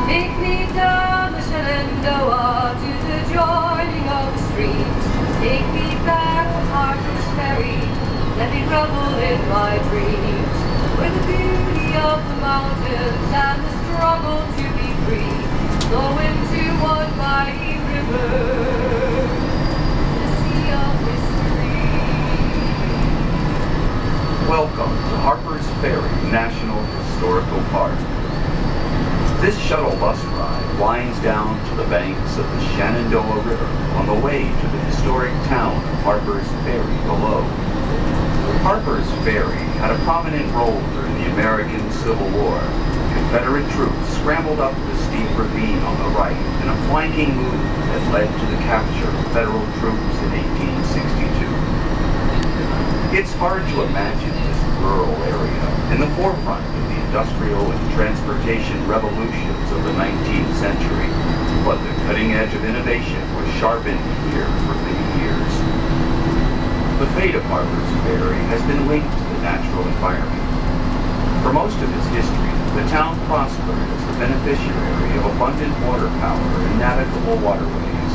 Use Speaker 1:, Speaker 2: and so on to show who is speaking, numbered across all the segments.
Speaker 1: Take me down the Shenandoah to the joining of the streams. Take me back to Harper's Ferry. Let me revel in my dreams. With the beauty of the mountains and the struggle to be free. Flow into one mighty river, the sea of history.
Speaker 2: Welcome to Harper's Ferry National Historical Park. This shuttle bus ride winds down to the banks of the Shenandoah River on the way to the historic town of Harper's Ferry below. Harper's Ferry had a prominent role during the American Civil War. Confederate troops scrambled up the steep ravine on the right in a flanking move that led to the capture of Federal troops in 1862. It's hard to imagine this rural area in the forefront of the industrial and transportation revolutions of the 19th century, but the cutting edge of innovation was sharpened here for many years. The fate of Harper's Ferry has been linked to the natural environment. For most of its history, the town prospered as the beneficiary of abundant water power and navigable waterways.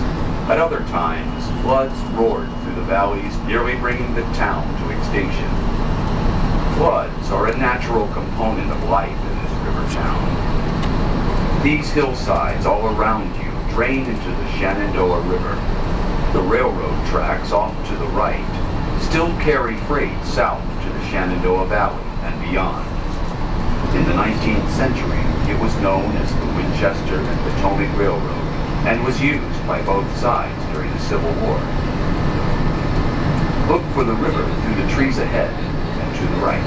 Speaker 2: At other times, floods roared through the valleys, nearly bringing the town to extinction. Floods are a natural component of life in this river town. These hillsides all around you drain into the Shenandoah River. The railroad tracks off to the right still carry freight south to the Shenandoah Valley and beyond. In the 19th century, it was known as the Winchester and Potomac Railroad and was used by both sides during the Civil War. Look for the river through the trees ahead and to the right.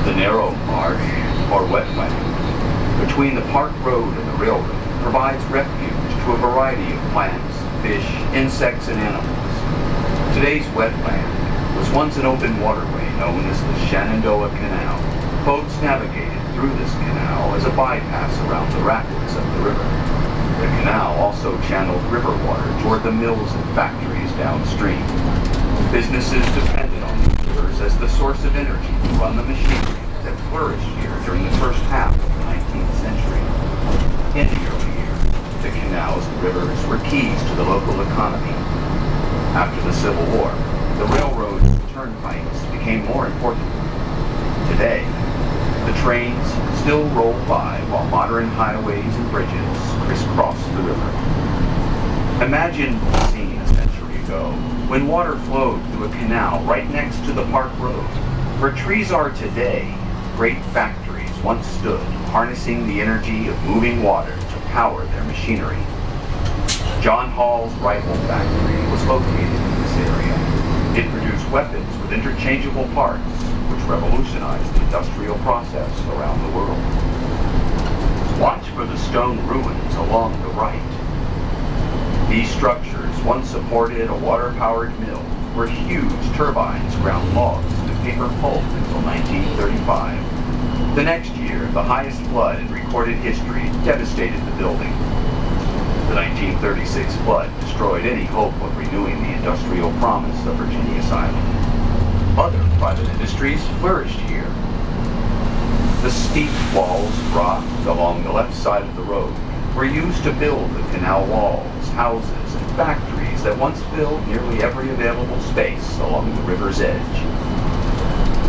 Speaker 2: The narrow marsh, or wetland, between the park road and the railroad provides refuge to a variety of plants, fish, insects, and animals. Today's wetland was once an open waterway known as the Shenandoah Canal. Boats navigated through this canal as a bypass around the rapids of the river. The canal also channeled river water toward the mills and factories downstream. Businesses depended on these rivers as the source of energy to run the machinery that flourished here during the first half of the 19th century. In the early years, the canals and rivers were keys to the local economy. After the Civil War, the railroads and turnpikes became more important. Today, the trains still roll by while modern highways and bridges crisscross the river. Imagine the scene a century ago when water flowed through a canal right next to the park road. Where trees are today, great factories once stood, harnessing the energy of moving water to power their machinery. John Hall's rifle factory was located in this area. It produced weapons with interchangeable parts, which revolutionized the industrial process around the world. Watch for the stone ruins along the right. These structures once supported a water-powered mill where huge turbines ground logs into paper pulp until 1935. The next year, the highest flood in recorded history devastated the building. The 1936 flood destroyed any hope of renewing the industrial promise of Virginia's island. Other private industries flourished here. The steep walls of rock along the left side of the road were used to build the canal walls, houses, and factories that once filled nearly every available space along the river's edge.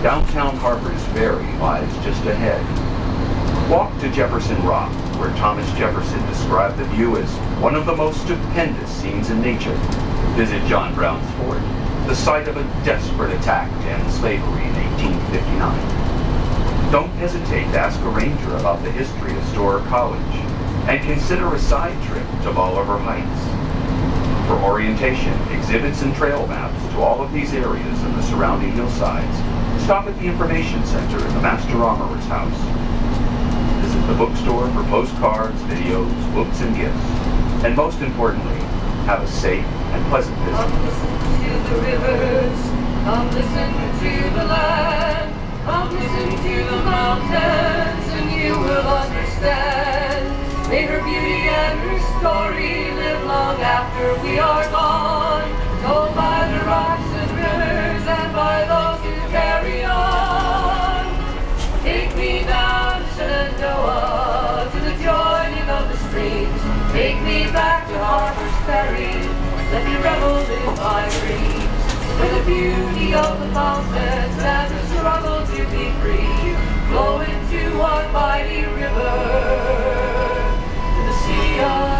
Speaker 2: Downtown Harper's Ferry lies just ahead. Walk to Jefferson Rock, where Thomas Jefferson described the view as one of the most stupendous scenes in nature. Visit John Brown's Fort, the site of a desperate attack to end slavery in 1859. Don't hesitate to ask a ranger about the history of Storer College, and consider a side trip to Bolivar Heights. For orientation, exhibits, and trail maps to all of these areas and the surrounding hillsides, stop at the Information Center in the Master Armorer's House. Visit the bookstore for postcards, videos, books, and gifts. And most importantly, have a safe and pleasant
Speaker 1: Come
Speaker 2: visit.
Speaker 1: listen to the rivers, come listen to the land, come listen to the mountains, and you will understand. May her beauty and her story live long after we are gone, told by the rocks and rivers and by those who carry on. Take me down to Shenandoah, to the joining of the streams. Take me back to Harper's Ferry, let me revel in my dreams. For the beauty of the mountains and the struggle to be free flow into one mighty river, to the sea of